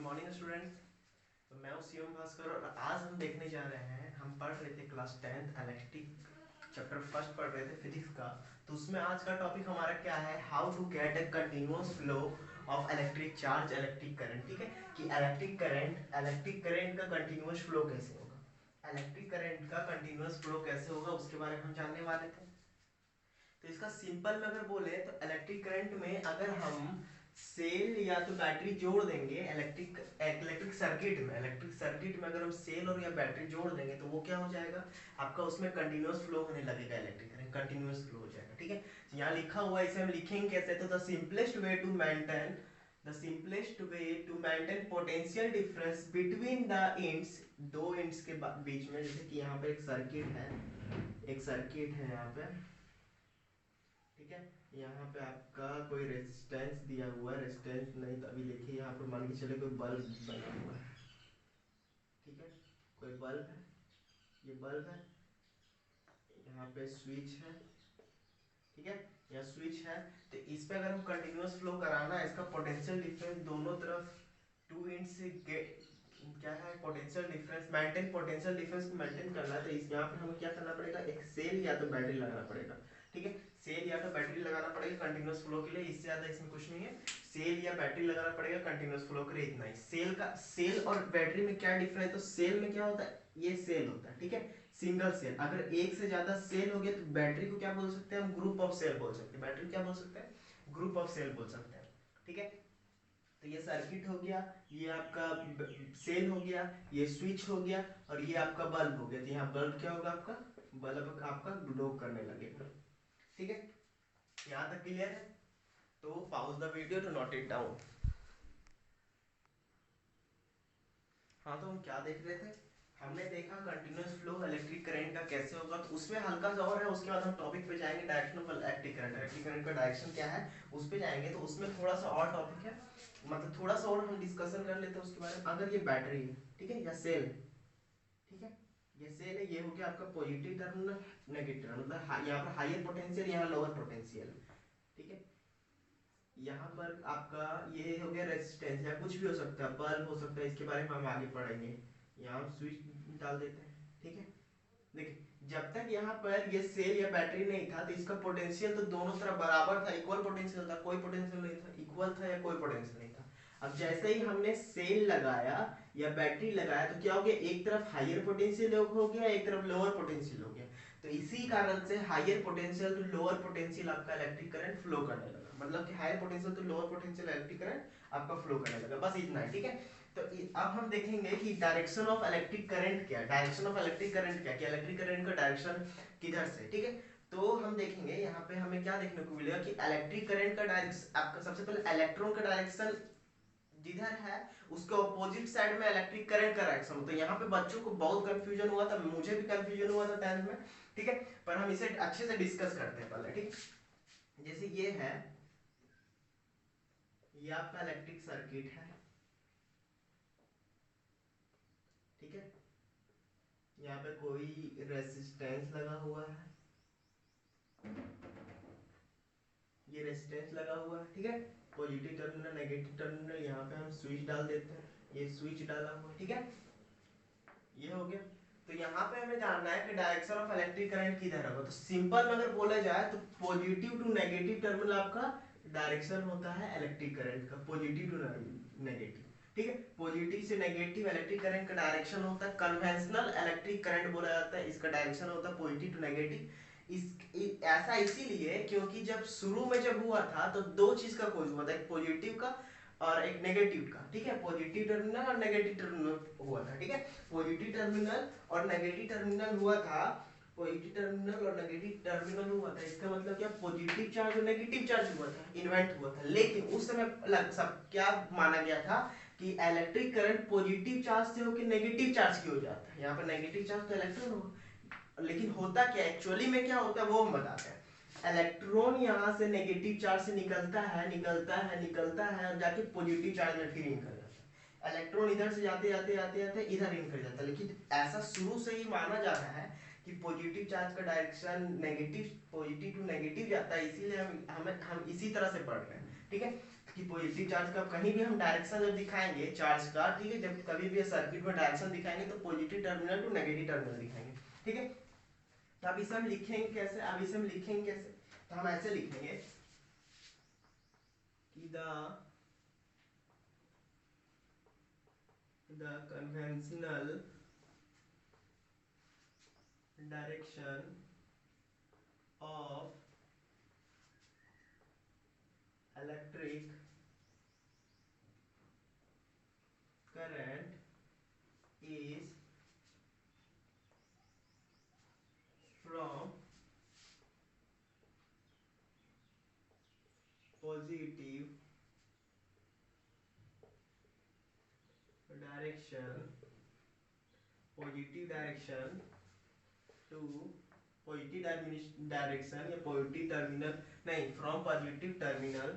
Morning students. तो मैं हूँ शिवम भास्कर और आज हम देखने जा रहे हैं, हम पढ़ रहे थे class 10th electric chapter first पढ़ रहे थे फिजिक्स का। तो उसमें आज का टॉपिक हमारा क्या है, how to get a continuous flow of electric charge electric current. ठीक है, कि इलेक्ट्रिक करंट का कंटिन्यूअस फ्लो कैसे होगा, इलेक्ट्रिक करंट का कंटिन्यूअस फ्लो कैसे होगा उसके बारे में हम जानने वाले थे। तो इसका सिंपल में अगर बोले तो इलेक्ट्रिक करंट में अगर हम सेल या तो बैटरी जोड़ देंगे इलेक्ट्रिक सर्किट में अगर हम सेल और या बैटरी जोड़ देंगे तो वो क्या हो जाएगा, आपका उसमें कंटिन्यूअस फ्लो होने लगेगा, इलेक्ट्रिक करंट कंटिन्यूअस फ्लो हो जाएगा। ठीक है, तो यहाँ लिखा हुआ है, इसे हम लिखेंगे कैसे, तो the simplest way to maintain potential difference between the ends, दो इंड्स के बीच में। जैसे कि यहाँ पे एक सर्किट है यहाँ पे, ठीक है, यहाँ पे आपका कोई रेजिस्टेंस दिया हुआ है, रेजिस्टेंस नहीं तो अभी देखिए यहाँ पे मान के चले कोई बल्ब बना हुआ है, ठीक है, कोई बल्ब है, ये बल्ब है, यहाँ पे स्विच है, ठीक है, यहाँ स्विच है। तो इस पे अगर हम कंटिन्यूअस फ्लो कराना है, इसका पोटेंशियल डिफरेंस दोनों तरफ टू इंड से क्या है, potential difference maintain, potential difference को मेंटेन करना है। तो इस यहाँ पे हमें क्या करना पड़ेगा, एक सेल या तो बैटरी लगाना पड़ेगा। ठीक है, सेल या तो बैटरी लगाना पड़ेगा कंटिन्यूअस फ्लो के लिए, इससे ज्यादा इसमें कुछ नहीं है। सेल या बैटरी लगाना पड़ेगा कंटिन्यूअस फ्लो के लिए, इतना ही। सेल और बैटरी में क्या डिफरेंस है, तो सेल में क्या होता है, ये सेल होता है, ठीक है, सिंगल सेल। अगर एक से ज्यादा सेल हो गया तो बैटरी को क्या बोल सकते हैं हम, ग्रुप ऑफ सेल बोल सकते हैं। बैटरी क्या बोल सकते हैं, ग्रुप ऑफ सेल बोल सकते हैं। ठीक है, तो ये सर्किट हो गया, ये आपका सेल हो गया, ये स्विच हो गया और ये आपका बल्ब हो गया। तो यहाँ बल्ब क्या होगा, आपका बल्ब आपका ग्लो करने लगेगा। ठीक है, यहाँ तक क्लियर है। तो pause the video to note it down. हाँ, तो हम क्या देख रहे थे, हमने देखा कंटिन्यूअस फ्लो इलेक्ट्रिक करंट का कैसे होगा। तो उसमें हल्का सा और है, उसके बाद हम टॉपिक पे जाएंगे, direction of electric current, electric current का डायरेक्शन क्या है उस पे जाएंगे। तो उसमें थोड़ा सा और टॉपिक है, मतलब थोड़ा सा और हम डिस्कशन कर लेते हैं उसके बारे में। अगर ये बैटरी है, ठीक है, या सेल, ठीक है, ये सेल है, ये हो गया आपका पॉजिटिव टर्मिनल, नेगेटिव टर्मिनल, मतलब यहाँ पर हायर पोटेंशियल, यहाँ लोअर पोटेंशियल, ठीक है। यहाँ पर आपका ये हो गया रेजिस्टेंस, या कुछ भी हो सकता है, बल्ब हो सकता है, इसके बारे में हम आगे पढ़ेंगे। यहाँ हम स्विच डाल देते हैं, ठीक है। देखिए, जब तक यहाँ पर ये सेल या बैटरी नहीं था तो इसका पोटेंशियल तो दोनों तरफ बराबर था, इक्वल पोटेंशियल था, कोई पोटेंशियल नहीं था, इक्वल था या कोई पोटेंशियल नहीं था। अब जैसे ही हमने सेल लगाया या बैटरी लगाया तो क्या हो गया, एक तरफ हायर पोटेंशियल हो गया, एक तरफ लोअर पोटेंशियल हो गया। तो इसी कारण से higher potential to lower potential आपका इलेक्ट्रिक करंट फ्लो करने लगा, मतलब कि higher potential to lower potential electric current आपका फ्लो करने लगा, बस इतना है। ठीक है, तो अब हम देखेंगे कि डायरेक्शन ऑफ इलेक्ट्रिक करंट क्या है, डायरेक्शन ऑफ इलेक्ट्रिक करंट क्या, कि इलेक्ट्रिक करंट का डायरेक्शन किधर से। ठीक है, तो हम देखेंगे यहाँ पे हमें क्या देखने को मिलेगा कि इलेक्ट्रिक करंट का डायरेक्शन, आपका सबसे पहले इलेक्ट्रॉन का डायरेक्शन जिधर है उसके ऑपोजिट साइड में इलेक्ट्रिक करंट का डायरेक्शन। तो यहाँ पे बच्चों को बहुत कंफ्यूजन हुआ था, मुझे भी कंफ्यूजन हुआ था 10th में, ठीक है, पर हम इसे अच्छे से डिस्कस करते हैं पहले। ठीक, जैसे ये है, ये आपका इलेक्ट्रिक सर्किट है, ठीक है, यहाँ पे कोई रेजिस्टेंस लगा हुआ है, ये रेजिस्टेंस लगा हुआ है, ठीक है, पॉजिटिव टर्मिनल नेगेटिव टर्मिनल, यहाँ पे हम स्विच डाल देते हैं, ये स्विच डाला हुआ है, ठीक है, ये हो गया। तो यहाँ पे हमें जानना है कि डायरेक्शन ऑफ इलेक्ट्रिक करंट किधर होगा। तो सिंपल में अगर बोला जाए तो पॉजिटिव टू नेगेटिव टर्मिनल आपका डायरेक्शन होता है इलेक्ट्रिक करंट का, पॉजिटिव टू नेगेटिव, ठीक है, पॉजिटिव से नेगेटिव इलेक्ट्रिक करंट का डायरेक्शन होता है। कन्वेंशनल इलेक्ट्रिक करंट बोला जाता है, इसका डायरेक्शन होता है पॉजिटिव टू नेगेटिव। ऐसा इसीलिए क्योंकि जब शुरू में जब हुआ था तो दो चीज का खोज हुआ था, एक पॉजिटिव का और एक नेगेटिव का, ठीक है, पॉजिटिव टर्मिनल और नेगेटिव टर्मिनल हुआ था, ठीक है, पॉजिटिव टर्मिनल और नेगेटिव टर्मिनल हुआ था, पॉजिटिव टर्मिनल और नेगेटिव टर्मिनल हुआ था। इसका मतलब क्या, पॉजिटिव चार्ज और नेगेटिव चार्ज हुआ था, इन्वेंट हुआ था। लेकिन उस समय सब क्या माना गया था कि इलेक्ट्रिक करंट पॉजिटिव चार्ज से होकर नेगेटिव चार्ज की हो जाता है, यहाँ पर नेगेटिव चार्ज तो इलेक्ट्रॉन होगा। लेकिन होता क्या एक्चुअली में क्या होता है वो हम बताते हैं। इलेक्ट्रॉन यहाँ से नेगेटिव चार्ज से निकलता है, निकलता है और जाके पॉजिटिव चार्ज में फिर इन कर जाता है। इलेक्ट्रॉन इधर से जाते जाते जाते जाते इधर इन कर जाता है। लेकिन ऐसा शुरू से ही माना जा रहा है कि पॉजिटिव चार्ज का direction negative, positive to negative जाता है, इसीलिए हम इसी तरह से पढ़ रहे हैं। ठीक है, कि पॉजिटिव चार्ज का कहीं भी हम डायरेक्शन जब दिखाएंगे चार्ज का, ठीक है, जब कभी भी सर्किट में डायरेक्शन दिखाएंगे तो positive terminal to negative terminal दिखाएंगे, ठीक है। तो अब इसे हम लिखेंगे कैसे, अब इसे हम लिखेंगे कैसे, तो हम ऐसे लिखेंगे कि the conventional direction of electric current is from positive direction to direction या पॉजिटिव टर्मिनल नहीं, from positive terminal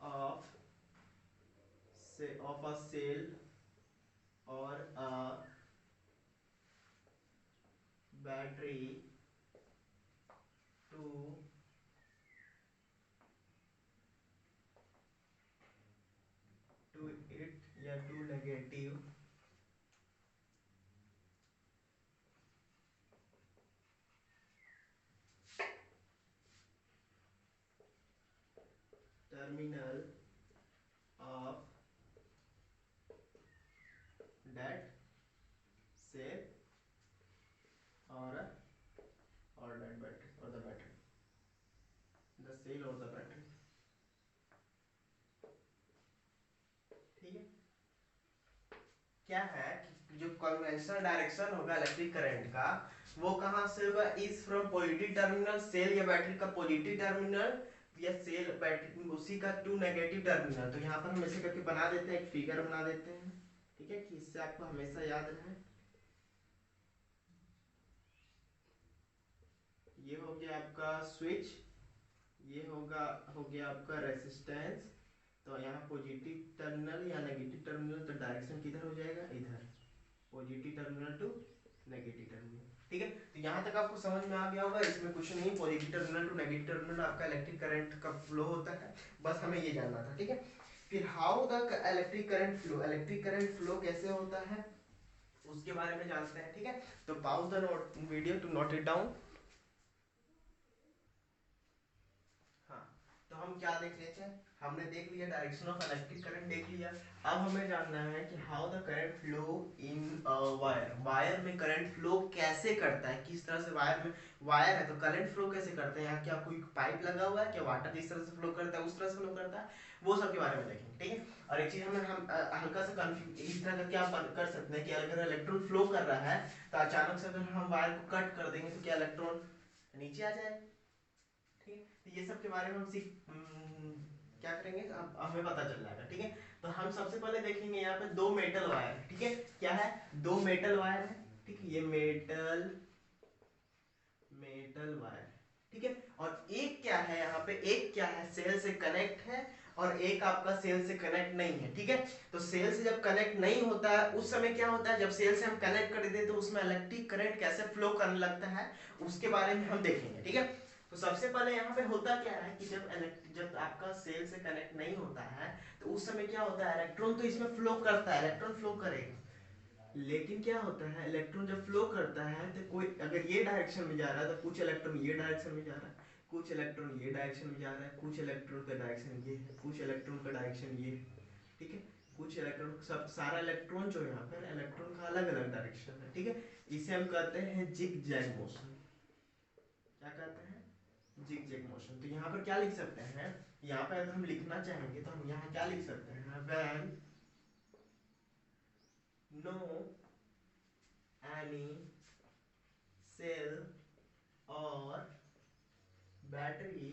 of of a cell or a battery to it या to negative terminal of that cell or that battery or the battery, the cell or the battery, ठीक है। क्या है कि जो conventional direction होगा electric current का वो कहां से होगा, is from positive terminal cell या बैटरी का पॉजिटिव टर्मिनल या सेल बैटरी उसी का टू नेगेटिव टर्मिनल। तो यहाँ पर हम ऐसे करके बना देते हैं, एक फिगर बना देते हैं, ठीक है, कि इससे आपको हमेशा याद रहे। ये हो गया आपका स्विच, ये हो गया आपका रेसिस्टेंस। तो यहाँ पॉजिटिव टर्मिनल या नेगेटिव टर्मिनल, तो डायरेक्शन किधर हो जाएगा, इधर, positive terminal to negative terminal, ठीक है। तो यहाँ तक आपको समझ में आ गया होगा, इसमें कुछ नहीं, positive terminal to negative terminal आपका इलेक्ट्रिक करंट का फ्लो होता है, बस हमें ये जानना था, ठीक है। फिर how the electric current flow कैसे होता है उसके बारे में जानते हैं, ठीक है। तो pause the video to note it down. हाँ, तो हम क्या देख रहे थे, हमने देख लिया डायरेक्शन ऑफ इलेक्ट्रिक करंट देख लिया। अब हमें जानना है कि how the current flow in wire, wire में करंट फ्लो कैसे करता है, किस तरह से वायर में, वायर है तो करंट फ्लो कैसे करते हैं, यहाँ क्या कोई पाइप लगा हुआ है, क्या वाटर जिस तरह से फ्लो करता है उस तरह से फ्लो करता है, वो सब के बारे में देखेंगे, ठीक है। और एक चीज हम हल्का सा कंफ्यूज इस तरह का क्या कर सकते हैं कि अगर इलेक्ट्रॉन फ्लो कर रहा है तो अचानक से अगर हम वायर को कट कर देंगे तो क्या इलेक्ट्रॉन नीचे आ जाए, ठीक है। तो ये सब के बारे में हम क्या करेंगे, अब हमें पता चल जाएगा, ठीक है। तो हम सबसे पहले देखेंगे यहाँ पे दो मेटल वायर, ठीक है, क्या है, दो मेटल वायर है, ठीक है, ये मेटल वायर, ठीक है। और एक क्या है यहाँ पे, एक क्या है, सेल से कनेक्ट है और एक आपका सेल से कनेक्ट नहीं है, ठीक है। तो सेल से जब कनेक्ट नहीं होता है उस समय क्या होता है, जब सेल से हम कनेक्ट कर देते हैं तो उसमें इलेक्ट्रिक करंट कैसे फ्लो करने लगता है उसके बारे में हम देखेंगे, ठीक है। तो सबसे पहले यहाँ पे होता क्या है कि जब आपका सेल से कनेक्ट नहीं होता है तो उस समय क्या होता है, इलेक्ट्रॉन तो इसमें फ्लो करता है, इलेक्ट्रॉन फ्लो करेगा, लेकिन क्या होता है, इलेक्ट्रॉन जब फ्लो करता है तो कोई अगर ये डायरेक्शन में जा रहा है तो कुछ इलेक्ट्रॉन ये डायरेक्शन में जा रहा है, कुछ इलेक्ट्रॉन ये डायरेक्शन में जा रहा है, कुछ इलेक्ट्रॉन का डायरेक्शन ये है, कुछ इलेक्ट्रॉन का डायरेक्शन ये है, ठीक है। कुछ इलेक्ट्रॉन, सब सारा इलेक्ट्रॉन जो यहाँ पर इलेक्ट्रॉन का अलग अलग डायरेक्शन है, ठीक है। इसे हम कहते हैं जिग जैग मोशन। क्या कहते हैं, जिग जैग मोशन। तो यहाँ पर क्या लिख सकते हैं, यहाँ पर अगर हम लिखना चाहेंगे तो हम यहाँ क्या लिख सकते हैं, when no any cell or battery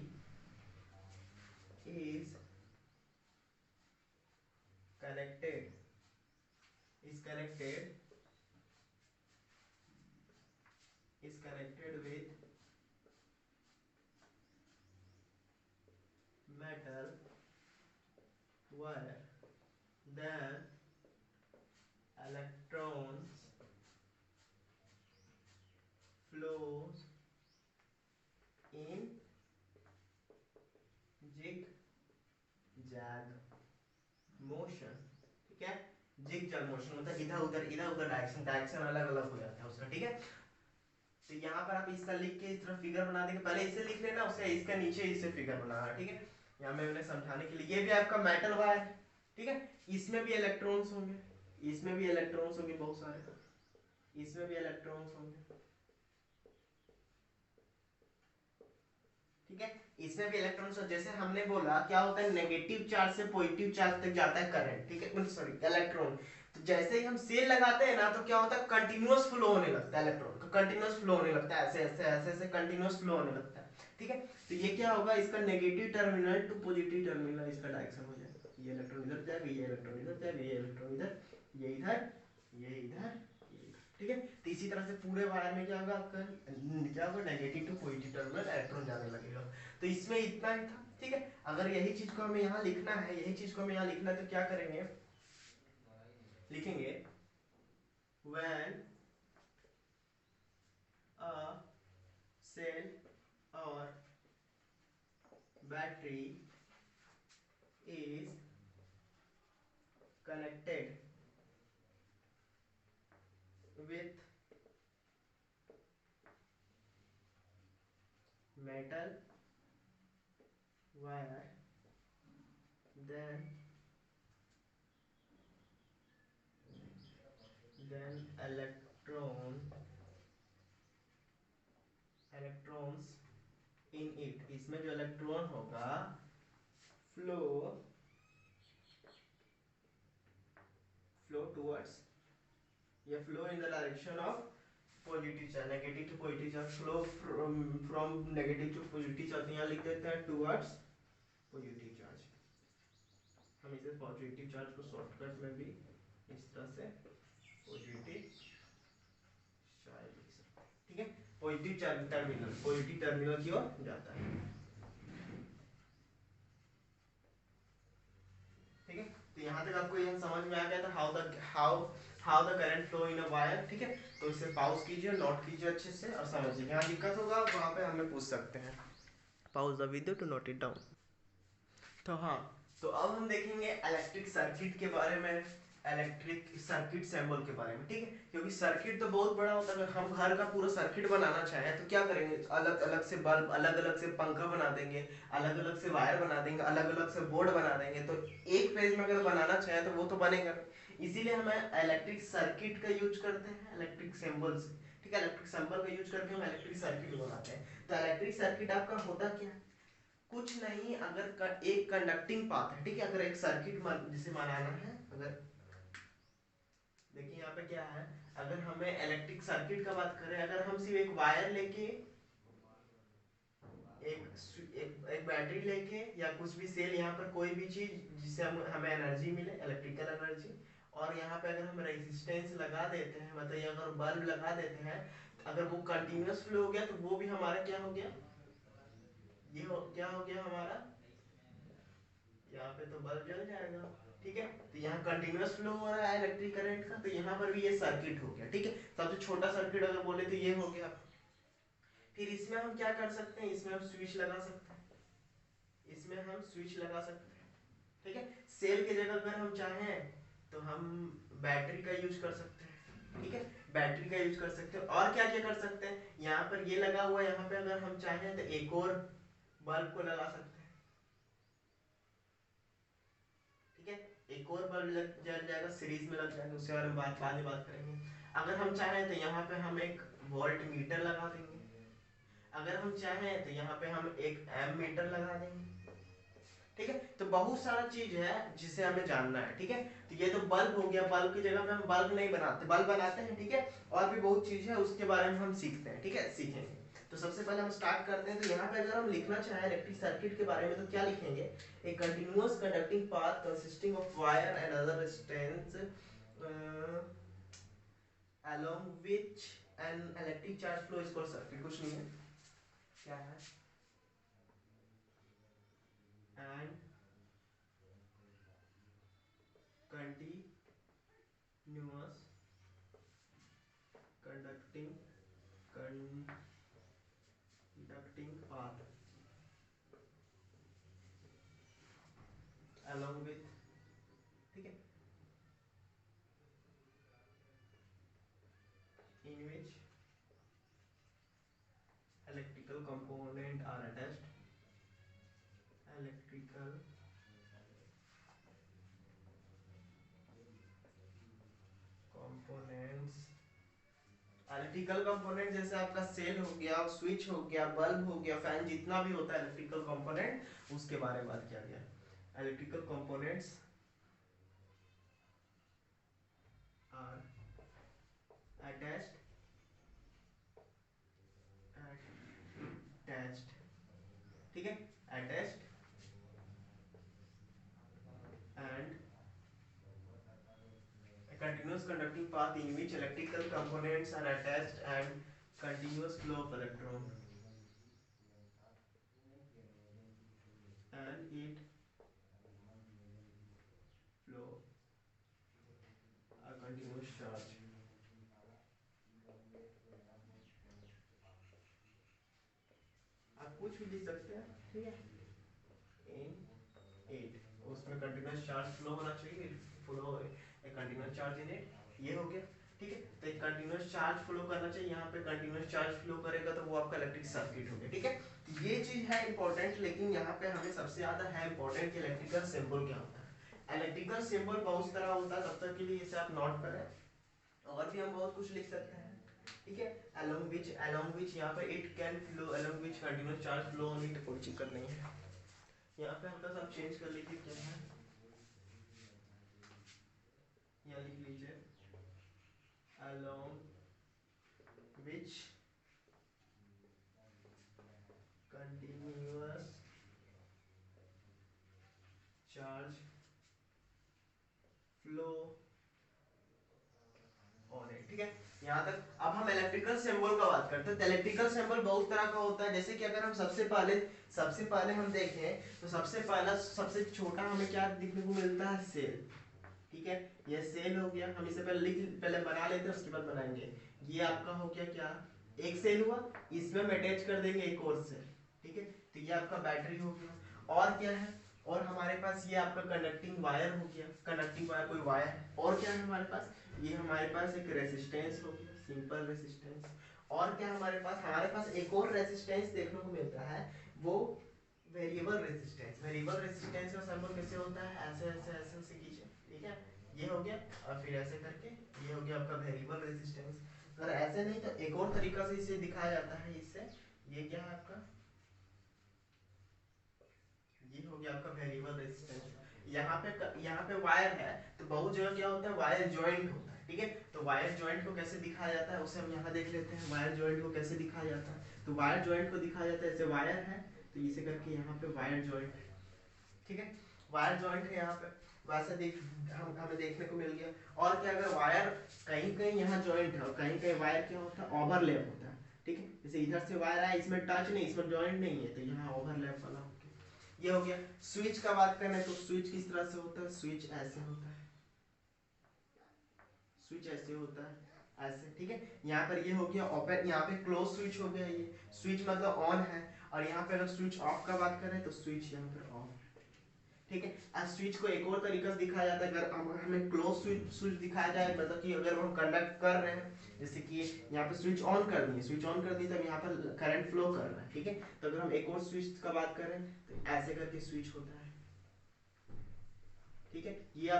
is connected is connected is connected with metal wire, then electrons flows zigzag motion, मतलब इधर उधर डायरेक्शन डायरेक्शन अलग अलग हो जाता है उसका, ठीक है। तो यहाँ पर आप इसका लिख के इस तरह फिगर बना देंगे, पहले इसे लिख लेना, उससे इसका नीचे इसे फिगर बनाना, ठीक है। यहाँ मैं उन्हें समझाने के लिए, ये भी आपका मेटल वायर है, ठीक है। इसमें भी इलेक्ट्रॉन्स होंगे, इसमें भी इलेक्ट्रॉन्स होंगे बहुत सारे, इसमें भी इलेक्ट्रॉन्स होंगे, ठीक है। इसमें भी इलेक्ट्रॉन्स, जैसे हमने बोला क्या होता है, नेगेटिव चार्ज से पॉजिटिव चार्ज तक जाता है करंट, ठीक है, सॉरी इलेक्ट्रॉन। तो जैसे ही हम सेल लगाते हैं ना, तो क्या होता है, कंटिन्यूअस फ्लो होने लगता है, इलेक्ट्रॉन का कंटिन्यूअस फ्लो होने लगता है, ऐसे ऐसे ऐसे ऐसे कंटिन्यूअस फ्लो होने लगता है, ठीक है। तो ये क्या होगा, इसका negative terminal to positive terminal इसका डायरेक्शन हो जाएगा, ये इलेक्ट्रॉन इधर जाएगा, ये इलेक्ट्रॉन इधर जाएगा, ये इलेक्ट्रॉन इधर, ये इधर, ये इधर, ठीक है। तो इसी तरह से पूरे वायर में क्या होगा आपका, क्या होगा, negative to positive terminal electron जाने लगेगा। तो इसमें इतना ही था, ठीक है। अगर यही चीज को हमें यहाँ लिखना है, यही चीज को हमें यहाँ लिखना है, तो क्या करेंगे, लिखेंगे when a cell or battery is connected with metal wire, then electrons in it, इसमें जो इलेक्ट्रॉन होगा फ्लो टुवर्ड्स, या flow in the direction of positive charge, negative to positive charge, flow from negative to positive charge, यहाँ लिख देते हैं towards positive charge. हम इसे पॉजिटिव चार्ज को शॉर्टकट में भी इस तरह से पॉजिटिव चार्ज लिख सकते हैं, ठीक है। Positive charge terminal, positive terminal की ओर जाता है, ठीक है। तो यहाँ तक आपको यह समझ में आ गया था, how the current flow in a wire, ठीक है। तो इसे पॉज कीजिए, नोट कीजिए अच्छे से और समझिए, यहाँ दिक्कत होगा वहाँ पे हमें पूछ सकते हैं। Pause the video to note it down. तो हाँ, तो अब हम देखेंगे इलेक्ट्रिक सर्किट के बारे में, इलेक्ट्रिक सर्किट सिंबल के बारे में, ठीक है। क्योंकि सर्किट तो बहुत बड़ा होता है, अगर हम घर का पूरा सर्किट बनाना चाहें तो क्या करेंगे, अलग अलग से बल्ब, अलग अलग से पंखा बना देंगे, अलग अलग से वायर बना देंगे, अलग अलग से बोर्ड बना देंगे, तो एक पेज में अगर बनाना चाहें तो वो तो बनेगा, इसीलिए हम इलेक्ट्रिक सर्किट का यूज करते हैं, इलेक्ट्रिक सिंबल से, ठीक है। इलेक्ट्रिक सिंबल का यूज करके हम इलेक्ट्रिक सर्किट बनाते हैं। तो इलेक्ट्रिक सर्किट आपका होता क्या है, कुछ नहीं, अगर एक कंडक्टिंग पाथ है, ठीक है, अगर एक सर्किट जिसे बनाना है, अगर देखिए यहाँ पे क्या है, अगर हमें इलेक्ट्रिक सर्किट का बात करें, अगर हम सिर्फ एक वायर लेके, एक बैटरी लेके, या कुछ भी सेल, यहाँ पर कोई भी चीज जिससे हमें एनर्जी मिले, इलेक्ट्रिकल एनर्जी, और यहाँ पे अगर हम रेजिस्टेंस लगा देते हैं, मतलब ये अगर बल्ब लगा देते हैं, अगर वो कंटिन्यूअस फ्लो हो गया तो वो भी हमारा क्या हो गया, क्या हो गया हमारा, यहाँ पे तो बल्ब जल जाएगा, ठीक है। तो यहाँ कंटिन्यूअस फ्लो हो रहा है इलेक्ट्रिक करंट का, तो यहाँ पर भी ये सर्किट हो गया, ठीक है। सबसे छोटा सर्किट अगर बोले तो ये हो गया। फिर इसमें हम क्या कर सकते हैं, इसमें हम स्विच लगा सकते हैं, इसमें हम स्विच लगा सकते हैं, ठीक है। सेल की जगह अगर हम चाहें तो हम बैटरी का यूज कर सकते हैं, ठीक है, बैटरी का यूज कर सकते हैं। और क्या क्या कर सकते हैं, यहाँ पर ये लगा हुआ है, यहाँ पे अगर हम चाहें तो एक और बल्ब को लगा सकते हैं, ठीक है। एक और बल्ब लग जल जाएगा, सीरीज में लग जाएगा, उसके बारे में बाद में बात करेंगे। अगर हम चाहें तो यहाँ पे हम एक वोल्ट मीटर लगा देंगे, अगर हम चाहें तो यहाँ पे हम एक एम मीटर लगा देंगे, ठीक है। तो बहुत सारा चीज है जिसे हमें जानना है, ठीक है। तो ये तो बल्ब हो गया, बल्ब की जगह पे हम बल्ब नहीं बनाते, बल्ब बनाते हैं, ठीक है। और भी बहुत चीज है उसके बारे में हम सीखते हैं, ठीक है, सीखेंगे। तो सबसे पहले हम स्टार्ट करते हैं, तो यहाँ पे अगर हम लिखना चाहें इलेक्ट्रिक सर्किट के बारे में तो क्या लिखेंगे, ए continuous conducting path consisting of wire and other resistance along which an electric charge flow is called circuit, कुछ नहीं है, क्या है, and continuous conducting path along with, ठीक है, electrical component are attached, electrical components, electrical component जैसे आपका cell हो गया, स्विच हो गया, बल्ब हो गया, फैन, जितना भी होता है इलेक्ट्रिकल कंपोनेंट, उसके बारे में बात किया गया। Electrical components are attached, attached, ठीक है, attached and a continuous conducting path in which electrical components are attached and continuous flow of electron, and it flow a continuous charge। आप कुछ भी लिख सकते हैं, ठीक है, इन इट, उसमें कंटिन्यूस चार्ज फ्लो होना चाहिए, flow a continuous charge in it, ये हो गया, ठीक है। तो एक कंटिन्यूस चार्ज फ्लो करना चाहिए, यहाँ पे कंटिन्यूस चार्ज फ्लो करेगा तो वो आपका इलेक्ट्रिक सर्किट हो गया, ठीक है। तो ये चीज है इंपॉर्टेंट, लेकिन यहाँ पे हमें सबसे ज्यादा है इंपॉर्टेंट कि इलेक्ट्रिकल सिंबल क्या होता है। इलेक्ट्रिकल सिंबल बहुत तरह होता है, तब तक के लिए इसे आप नोट करें, और भी हम बहुत कुछ लिख सकते हैं, ठीक है। along which यहाँ पे it can flow, along which continuous charge flow on it, कोई दिक्कत नहीं है। यहाँ पे हल्का सा आप चेंज कर लीजिए, क्या है, यहाँ लिख लीजिए along which continuous charge flow on it, ठीक है। यहाँ तक। अब हम इलेक्ट्रिकल सिंबल का बात करते हैं, तो इलेक्ट्रिकल सिंबल बहुत तरह का होता है, जैसे कि अगर हम सबसे पहले हम देखें तो सबसे पहला सबसे छोटा हमें क्या दिखने को मिलता है, सेल, ठीक है। ये सेल हो गया, हम इसे पहले बना लेते हैं, उसके बाद बनाएंगे। ये आपका हो गया क्या, एक सेल हुआ, इसमें हम अटैच कर देंगे एक और सेल, ठीक है। तो ये आपका बैटरी हो गया। और क्या है, और हमारे पास ये आपका कंडक्टिंग वायर हो गया, कंडक्टिंग वायर कोई वायर है। और क्या है हमारे पास, ये हमारे पास एक रेसिस्टेंस हो गया, सिंपल रेसिस्टेंस। और क्या हमारे पास एक और रेसिस्टेंस देखने को मिलता है, वो वेरिएबल रेसिस्टेंस। वेरिएबल रेसिस्टेंस का सिंबल कैसे होता है, ऐसे ऐसे ऐसे ऐसे कीजिए, ठीक है, ये हो गया, और फिर ऐसे करके ये हो गया आपका वेरिएबल रेसिस्टेंस। अगर ऐसे नहीं तो एक और तरीका से इसे दिखाया जाता है, इससे, ये क्या है आपका, ये हो गया आपका वेरिएबल रेजिस्टेंस। यहाँ पे वायर है, तो बहुत जगह क्या होता है, वायर जॉइंट होता है, ठीक है। तो वायर जॉइंट को कैसे दिखाया जाता है, उसे हम यहाँ देख लेते हैं, वायर जॉइंट को कैसे दिखाया जाता है। तो वायर जॉइंट को दिखाया जाता है, जैसे वायर है तो इसे करके यहाँ पे वायर जॉइंट, ठीक है, वायर जॉइंट है यहाँ पे, वैसे हमें देखने को मिल गया। और क्या, अगर वायर कहीं कहीं यहाँ जॉइंट है और कहीं कहीं वायर क्या होता है, ओवरलैप होता है, ठीक है। जैसे इधर से वायर आया, इसमें टच नहीं, इसमें जॉइंट नहीं है, तो यहाँ ओवरलैप वाला हो गया, ये हो गया। स्विच का बात करें तो स्विच किस तरह से होता है, स्विच ऐसे होता है, स्विच ऐसे होता है, ऐसे, ठीक है। यहाँ पर ये हो गया ओपन, यहाँ पे क्लोज स्विच हो गया, ये स्विच मतलब ऑन है। और यहाँ पे अगर स्विच ऑफ का बात करें तो स्विच यहाँ पर ऑफ, ठीक है। अब स्विच को एक और तरीके से दिखाया जाता है, अगर हमें क्लोज स्विच दिखाया जाए, मतलब कि अगर हम कंडक्ट कर रहे हैं, जैसे कि यहाँ पे स्विच ऑन कर दिए, स्विच ऑन कर दी, तब यहाँ पर करंट फ्लो कर रहा है, ठीक है। तो अगर हम एक और स्विच का बात करें तो ऐसे करके स्विच होता है, ठीक है। ये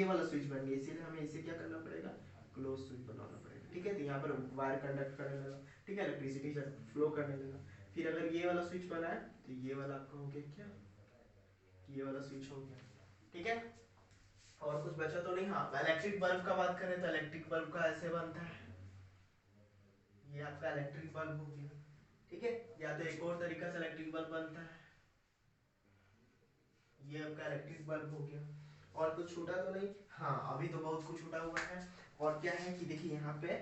वाला स्विच बन गया, इसीलिए हमें इसे क्या करना पड़ेगा, क्लोज स्विच बनाना पड़ेगा, ठीक है। तो यहाँ पर वायर कंडक्ट करने लगा, ठीक है, इलेक्ट्रिसिटी फ्लो करने लगा। फिर अगर ये वाला स्विच बना है तो ये वाला आपका हो गया क्या, ये वाला स्विच हो गया, ठीक है। और कुछ बचा तो नहीं, हाँ, इलेक्ट्रिक बल्ब का बात करें तो इलेक्ट्रिक बल्ब का ऐसे बनता है, ये आपका इलेक्ट्रिक बल्ब हो गया, ठीक है। या तो एक और तरीका से इलेक्ट्रिक बल्ब बनता है, ये आपका इलेक्ट्रिक बल्ब हो गया। और कुछ छूटा तो नहीं, हाँ, अभी तो बहुत कुछ छूटा हुआ है। और क्या है कि देखिए यहाँ पे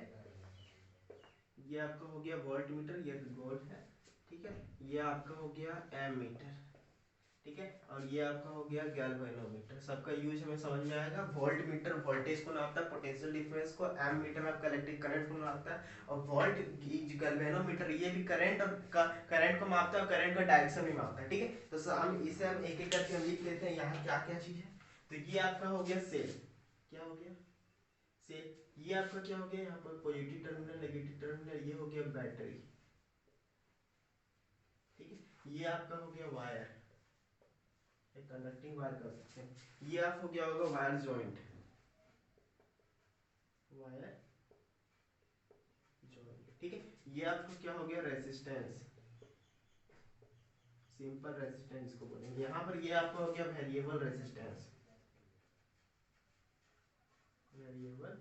ये आपका हो गया वोल्ट मीटर, ये वोल्ट है, ठीक है। ये आपका हो गया एम मीटर, ठीक है। और ये आपका हो गया गैल्वेनोमीटर। सबका यूज हमें समझ में आएगा। वोल्ट मीटर वोल्टेज को नापता है, पोटेंशियल डिफरेंस को, एम मीटर आपका इलेक्ट्रिक करंट को नापता है, और वोल्ट गैल्वेनोमीटर ये भी करंट और करंट को मापता है और करंट का डायरेक्शन भी मापता है, ठीक है। तो हम इसे हम एक एक करके हम लिख लेते हैं यहाँ क्या क्या चीज है। तो ये आपका हो गया सेल, क्या हो गया, सेल। ये आपका क्या हो गया, यहाँ पर पॉजिटिव टर्मिनल नेगेटिव टर्मिनल, ये हो गया बैटरी, ठीक है। ये आपका हो गया वायर, एक कंडक्टिंग वायर कर सकते हैं। ये आप हो गया होगा वायर जॉइंट, वायर जॉइंट, ठीक है। ये आपको क्या हो गया रेजिस्टेंस, सिंपल रेजिस्टेंस को बोलेंगे। यहाँ पर ये आपका हो गया वेरिएबल रेजिस्टेंस, वेरिएबल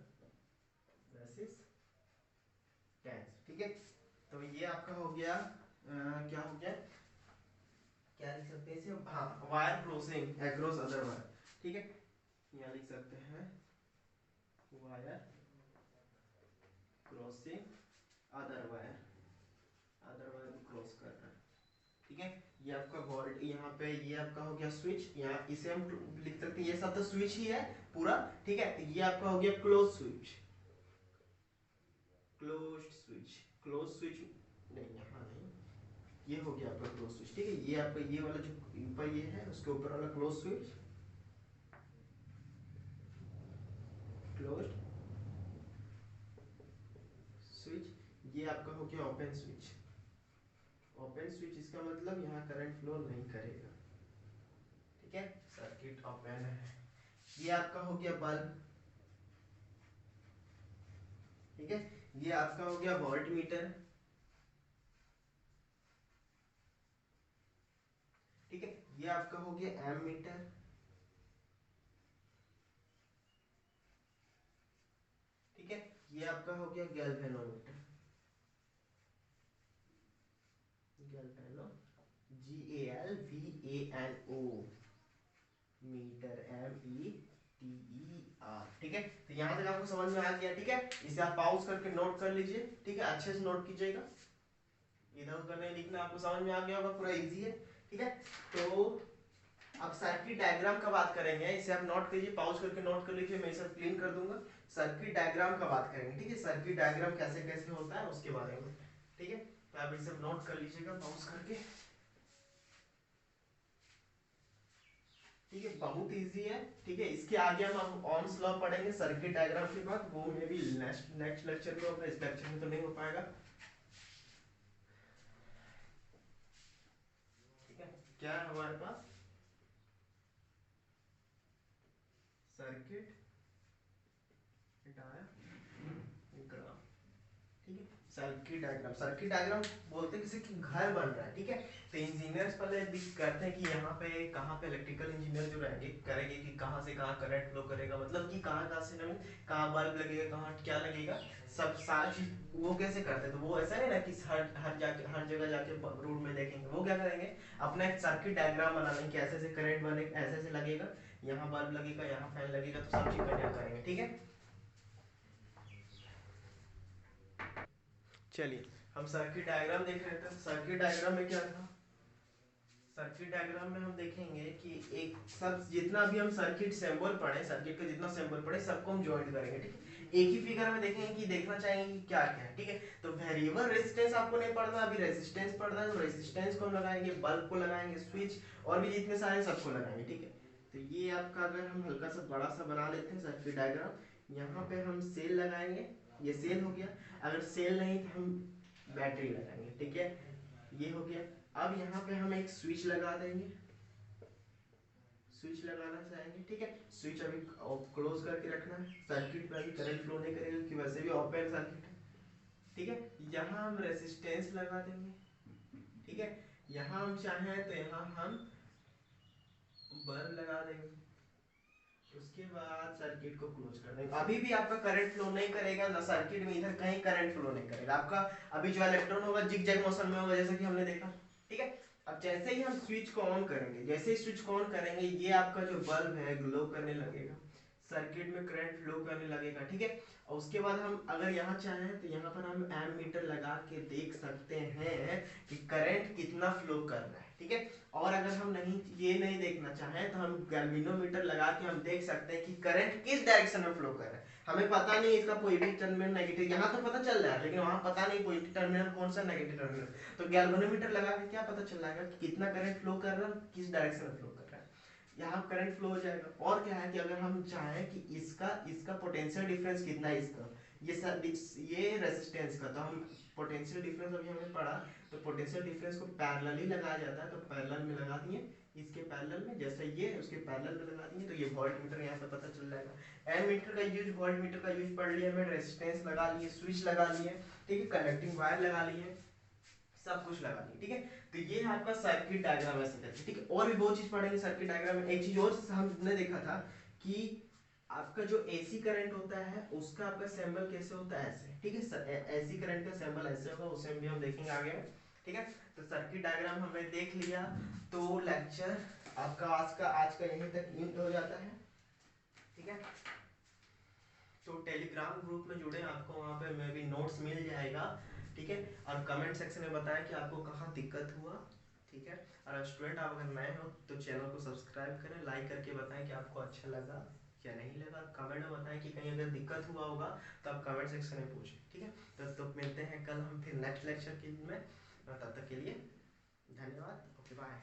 रेजिस्टेंस, ठीक है। तो ये आपका हो गया क्या हो गया, क्या लिख सकते हैं इसे, हाँ wire crossing across other wire, ठीक है। यहाँ लिख सकते हैं wire crossing other wire, other wire को क्रॉस कर रहा है, ठीक है। ये आपका वोल्ट, यहाँ पे ये आपका हो गया स्विच, यहाँ इसे हम लिख सकते हैं, ये सब तो स्विच ही है पूरा, ठीक है। ये आपका हो गया close switch, closed switch, close switch नहीं, यहाँ नहीं, ये हो गया आपका क्लोज स्विच, ठीक है। ये आपका ये वाला जो ऊपर ये है उसके ऊपर वाला क्लोज स्विच, क्लोज्ड स्विच। ये आपका हो गया ओपन स्विच, ओपन स्विच इसका मतलब यहाँ करंट फ्लो नहीं करेगा, ठीक है, सर्किट ओपन है। ये आपका हो गया बल्ब, ठीक है। ये आपका हो गया वोल्ट मीटर, ठीक है। ये आपका हो गया एम मीटर, ठीक है। ये आपका हो गया गैल्वेनोमीटर, गैल्वेनो GALVANO मीटर METER, ठीक है। तो यहाँ तक आपको समझ में आ गया, ठीक है। इसे आप पाउज करके नोट कर लीजिए, ठीक है, अच्छे से नोट कीजिएगा, इधर उधर नहीं लिखना, आपको समझ में आ गया होगा, पूरा इजी है, ठीक है। तो अब सर्किट डायग्राम का बात करेंगे, इसे आप नोट कीजिए, पाउज करके नोट कर लीजिए, मैं इसे क्लीन कर दूंगा। सर्किट डायग्राम का बात करेंगे, ठीक है, सर्किट डायग्राम कैसे कैसे होता है उसके बारे में, ठीक है। तो आप इसे नोट कर लीजिएगा पाउज करके, ठीक है, बहुत इजी है, ठीक है। इसके आगे हम ओम्स लॉ पढ़ेंगे सर्किट डायग्राम के बाद, वो may be next next lecture में होगा, इस लेक्चर में तो नहीं हो पाएगा, ठीक है। क्या है हमारे पास सर्किट डायग्राम, ठीक है। सर्किट डायग्राम, सर्किट डायग्राम बोलते हैं किसी की घर बन रहा है, ठीक है। तो इंजीनियर्स पहले करते हैं कि यहाँ पे कहाँ पे इलेक्ट्रिकल इंजीनियर जो रहेंगे करेंगे कि कहाँ से कहाँ करंट फ्लो करेगा, मतलब कि कहाँ कहाँ से नहीं, कहाँ बल्ब लगेगा, कहाँ क्या लगेगा, सब सारा चीज वो कैसे करते हैं। तो वो ऐसा नहीं ना कि हर जगह जाके रोड में देखेंगे, वो क्या करेंगे, अपना एक सर्किट डायग्राम बना लेंगे कि ऐसे ऐसे करंट बने, ऐसे ऐसे लगेगा, यहाँ बल्ब लगेगा, यहाँ फैन लगेगा, तो सब चीज बढ़िया करेंगे, ठीक है। चलिए हम सर्किट डायग्राम देख रहे थे, सर्किट डायग्राम में क्या था, सर्किट डायग्राम में हम देखेंगे कि एक सब जितना भी हम सर्किट सिंबल पढ़े, सर्किट का जितना सिंबल पढ़े सबको हम ज्वाइन करेंगे, ठीक है। एक ही फिगर में देखेंगे कि देखना चाहेंगे कि क्या क्या है, ठीक है। तो वेरिएबल रेजिस्टेंस आपको नहीं पढ़ना, अभी रेजिस्टेंस पढ़ना है, तो रेजिस्टेंस को हम लगाएंगे, बल्ब को लगाएंगे, स्विच और भी जितने सारे सबको लगाएंगे, ठीक है। तो ये आपका अगर हम हल्का सा बड़ा सा बना लेते हैं सर्किट डायग्राम, यहाँ पे हम सेल लगाएंगे, ये सेल हो गया, अगर सेल नहीं तो हम बैटरी लगाएंगे, ठीक है, ये हो गया। अब यहाँ पे हम एक स्विच लगा देंगे, स्विच लगाना चाहेंगे, ठीक है। स्विच अभी क्लोज करके रखना है, सर्किट में अभी करंट फ्लो नहीं करेगा क्योंकि वैसे भी ओपन सर्किट है, ठीक है। यहाँ हम रेजिस्टेंस लगा देंगे, ठीक है। यहाँ हम चाहें तो यहाँ हम बल्ब लगा देंगे, उसके बाद सर्किट को क्लोज कर देंगे। अभी भी आपका करंट फ्लो नहीं करेगा ना, सर्किट में इधर कहीं करंट फ्लो नहीं करेगा आपका, अभी जो इलेक्ट्रॉन होगा जिग जैग मोशन में होगा, जैसा कि हमने देखा, ठीक है। अब जैसे ही हम स्विच को ऑन करेंगे, जैसे ही स्विच को ऑन करेंगे, ये आपका जो बल्ब है ग्लो करने लगेगा, सर्किट में करंट फ्लो करने लगेगा, ठीक है। और उसके बाद हम अगर यहाँ चाहें तो यहाँ पर हम एम मीटर लगा के देख सकते हैं कि करंट कितना फ्लो कर रहा है, ठीक है। और अगर हम नहीं ये नहीं देखना चाहें तो हम गैल्वेनोमीटर लगा के हम देख सकते हैं कि करंट किस डायरेक्शन में फ्लो कर रहा है। हमें पता नहीं इसका पॉजिटिव टर्मिनल नेगेटिव, यहाँ तो पता चल रहा है लेकिन वहां पता नहीं पॉजिटिव टर्मिनल कौन सा नेगेटिव टर्मिनल, तो गैल्वेनोमीटर लगा के क्या पता चल जाएगा कि कितना करंट फ्लो कर रहा है, किस डायरेक्शन में फ्लो कर रहा है। यहाँ करंट फ्लो हो जाएगा। और क्या है कि अगर हम चाहें कि इसका इसका पोटेंशियल डिफरेंस कितना है, इसका ये रेजिस्टेंस का, तो हम पोटेंशियल डिफरेंस अभी हमने पढ़ा, तो पोटेंशियल डिफरेंस को पैरेलली लगाया जाता है, तो पैरेलल में लगा दिए, इसके पैरेलल में, जैसे ये उसके पैरेलल में लगा दिए, तो ये वोल्ट मीटर यहाँ पे पता चल जाएगा। एन मीटर का यूज, वोल्ट मीटर का यूज पढ़ लिया, मैं रेजिस्टेंस लगा लिए, स्विच लगा लिए, ठीक है, कनेक्टिंग वायर लगा लिए, सब कुछ लगा लिए, ठीक है। तो ये है आपका सर्किट डायग्राम ऐसे करके, ठीक है। और भी बहुत चीज पढ़ेंगे सर्किट डायग्राम में। एक चीज और हमने देखा था कि आपका जो एसी करंट होता है उसका आपका सिंबल कैसे होता है, ऐसे, ठीक है। एसी करंट का सिंबल ऐसे होगा, उसे भी हम देखेंगे आगे, ठीक है। तो सर्किट डायग्राम हमने देख लिया, तो लेक्चर आपका आज का यहीं तक एंड हो जाता है, ठीक है। तो टेलीग्राम ग्रुप में जुड़े, आपको वहाँ पे मे भी नोट्स मिल जाएगा, ठीक है। और कमेंट सेक्शन में बताएं कि आपको कहाँ दिक्कत हुआ, ठीक है। और स्टूडेंट आप अगर नए हो तो चैनल को सब्सक्राइब करें, लाइक करके बताएं कि आपको अच्छा लगा या नहीं लगा, कमेंट में बताएं कि कहीं अगर दिक्कत हुआ होगा तो आप कमेंट सेक्शन में पूछें, ठीक है। तो मिलते हैं कल हम फिर नेक्स्ट लेक्चर के में, तब तक के लिए धन्यवाद, ओके बाय।